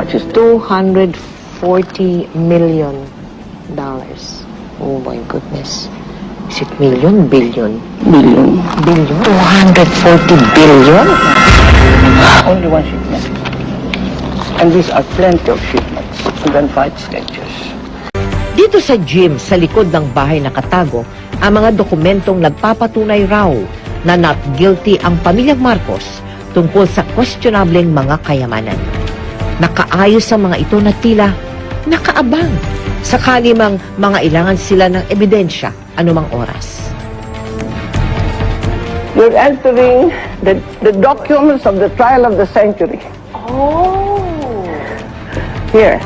much is $240 million. Oh my goodness. Is it million? Billion? Billion. Billion? 240 billion? Only one shipment. And these are plenty of shipments. And then 5 sketches. Dito sa gym, sa likod ng bahay nakatago, ang mga dokumentong nagpapatunay raw na not guilty ang pamilyang Marcos tungkol sa questionableng mga kayamanan. Nakaayos ang mga ito na tila nakaabang sakali mang mga ilangan sila ng ebidensya anumang oras. You're entering the documents of the trial of the century. Oh! Here.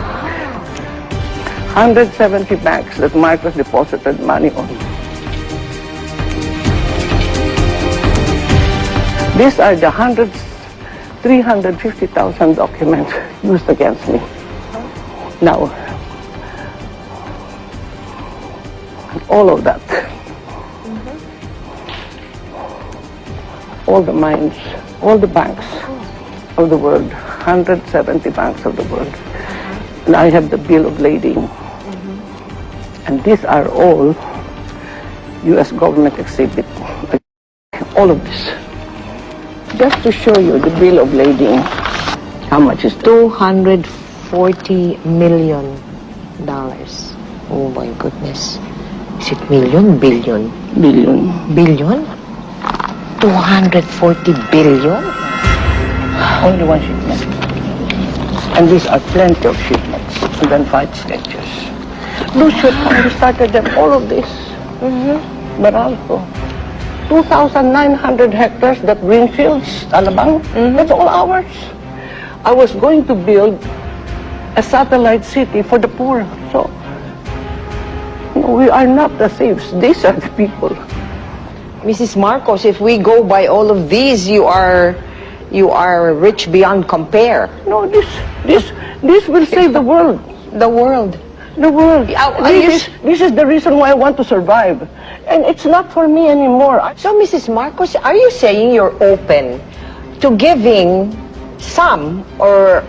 170 banks that Marcos deposited money on. These are the 350,000 documents used against me. Now, all of that, all the mines, all the banks of the world, 170 banks of the world. And I have the bill of lading. And these are all U.S. government exhibit. All of this. Just to show you the bill of lading. How much is $240 million. Oh my goodness. Is it million? Billion? billion? Billion? 240 billion? Only one shipment. And these are plenty of shipments. And then 5 sketches. Those shipments, we started them, all of this. Meralco. 2,900 hectares, that greenfields, Alabang, that's all ours. I was going to build a satellite city for the poor. So, no, we are not the thieves. These are the people. Mrs. Marcos, if we go by all of these, you are rich beyond compare. No, this will save the world. The world. The world. This is the reason why I want to survive. And it's not for me anymore. So, Mrs. Marcos, are you saying you're open to giving some or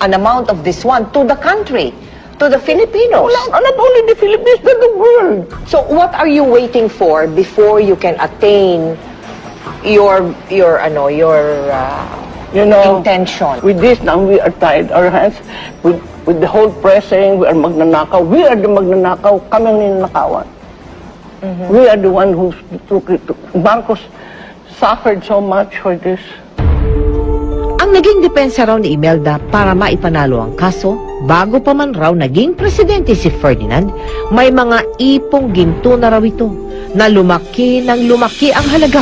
an amount of this one to the country, to the Filipinos? Not only the Philippines, but the world. So, what are you waiting for before you can attain your intention? With this now, we are tied our hands. With the whole press saying we are magnanakaw. We are the magnanakaw. Kami ang ninanakawan. We are the one who took it. Marcos suffered so much for this. Ang naging depensa raw ni Imelda para maipanalo ang kaso, bago pa man raw naging presidente si Ferdinand, may mga ipong ginto na raw ito na lumaki ng lumaki ang halaga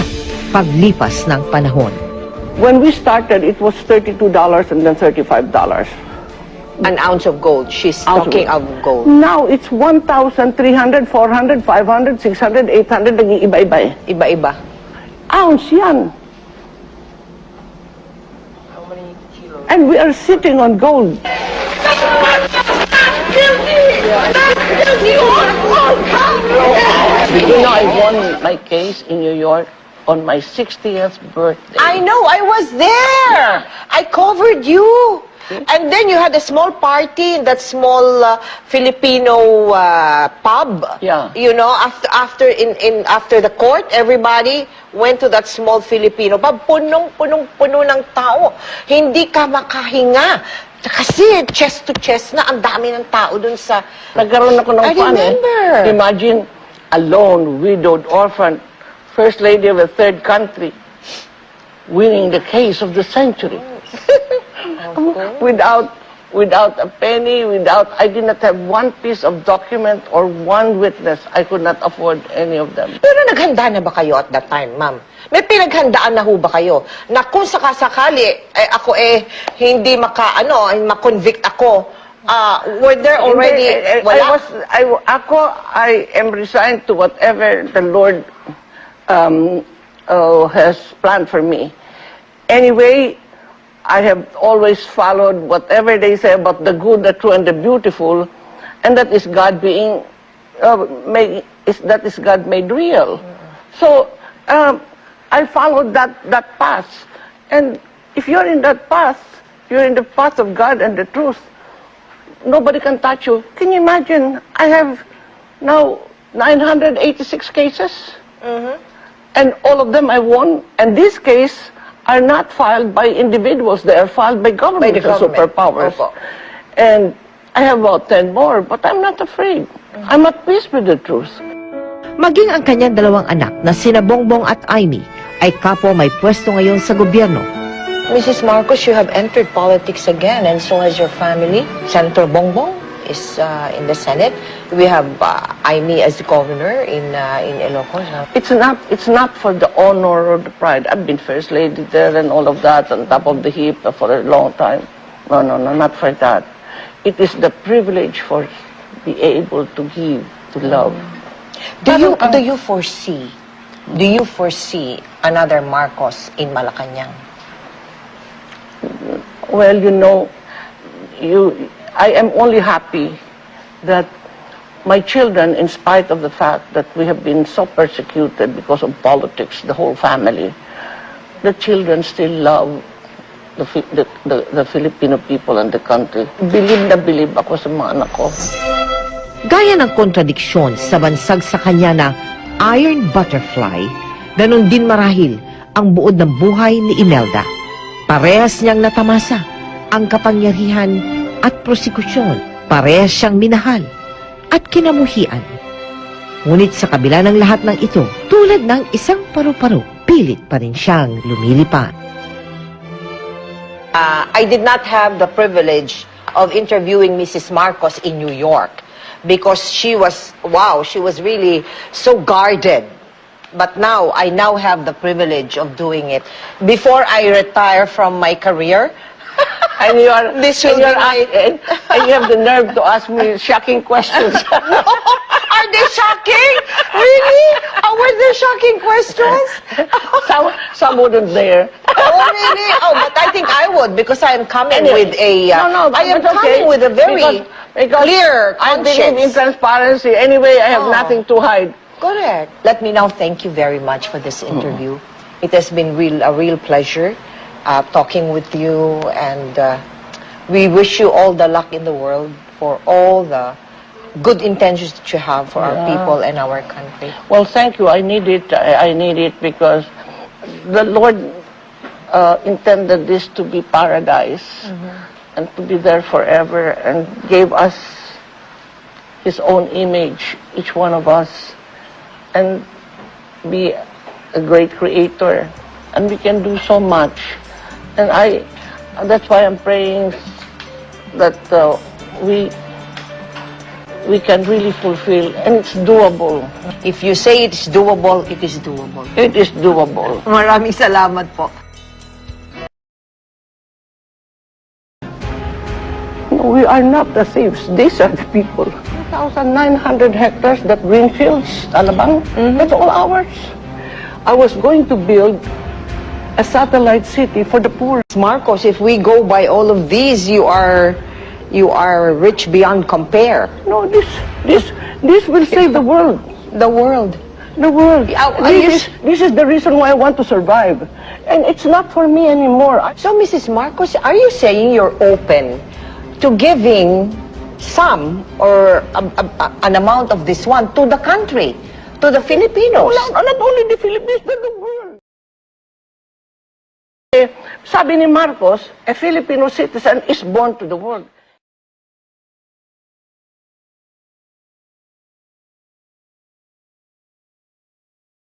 paglipas ng panahon. When we started, it was $32 and then $35. An ounce of gold. She's talking of gold. Now, it's 1,300, 400, 500, 600, 800, nag-iiba-iba eh. Iba-iba. Ounce yan. How many kilos? And we are sitting on gold. You know, I won my case in New York on my 60th birthday. I know, I was there. I covered you. And then you had a small party in that small Filipino pub. Yeah. You know, after the court, everybody went to that small Filipino pub. Punong-puno ng tao. Hindi ka makahinga. Kasi chest to chest na ang dami ng tao dun sa... Nagkaroon ako ng I fun remember. Imagine, alone, widowed, orphan, first lady of a third country, winning the case of the century. Without a penny, I did not have one piece of document or one witness. I could not afford any of them. Pero naghanda na ba kayo at that time, ma'am? May pinaghandaan na ho ba kayo? Na kung sakasakali, ako hindi ma-convict ako, were there already, wala? I am resigned to whatever the Lord has planned for me. Anyway, I have always followed whatever they say about the good, the true, and the beautiful, and that is God being that is God made real. So I followed that path, and if you're in that path, you're in the path of God and the truth, nobody can touch you. Can you imagine? I have now 986 cases, and all of them I won. And these cases are not filed by individuals; they are filed by government, By the government. superpowers. Opo. And I have about 10 more, but I'm not afraid. I'm at peace with the truth. Maging ang kanyang dalawang anak na sina Bongbong at Amy ay kapwa may pwesto ngayon sa gobyerno. Mrs. Marcos, you have entered politics again, and so has your family. Senator Bongbong is in the Senate. We have Amy as the governor in Ilocos. It's not for the honor or the pride. I've been first lady there and all of that on top of the heap for a long time. No, not for that. It is the privilege for be able to give, to love. Do you foresee another Marcos in Malacanang? Well, I am only happy that my children, in spite of the fact that we have been so persecuted because of politics, the whole family, the children still love the Filipino people and the country. Believe na believe ako sa mga anak ko. Gaya ng kontradiksyon sa bansag sa kanya na Iron Butterfly, ganun din marahil ang buod ng buhay ni Imelda. Parehas niyang natamasa ang kapangyarihan at prosekusyon. Parehas siyang minahal at kinamuhian. Ngunit sa kabila ng lahat ng ito, tulad ng isang paru-paro, pilit pa rin siyang lumilipad. I did not have the privilege of interviewing Mrs. Marcos in New York because she was really so guarded. But now, I now have the privilege of doing it. Before I retire from my career, And you are, This and will you're be my- and you have the nerve to ask me shocking questions. are they shocking? Really? Were there shocking questions? Some wouldn't dare. Oh, really? Oh, but I think I would because I am coming Anyway, with a. no, I am but okay, coming with a very because clear I believe in conscience. transparency. Anyway, I have Oh. nothing to hide. Correct. Let me now thank you very much for this interview. It has been a real pleasure talking with you, and we wish you all the luck in the world for all the good intentions that you have for our people and our country. Well, thank you. I need it. I need it because the Lord intended this to be paradise and to be there forever, and gave us His own image, each one of us, and be a great creator. And we can do so much. And that's why I'm praying that we can really fulfill, and it's doable. If you say it's doable, it is doable. It is doable. Maraming salamat po. No, we are not the thieves. These are the people. 2,900 hectares, that green fields, Alabang, that's all ours. I was going to build a satellite city for the poor. Marcos, if we go by all of these, you are rich beyond compare. No, this will save the world. The world. The world. This This is the reason why I want to survive. And it's not for me anymore. So, Mrs. Marcos, are you saying you're open to giving some or an amount of this one to the country, to the Filipinos? Not only the Philippines, but the world. Sabi ni Marcos, a Filipino citizen is born to the world.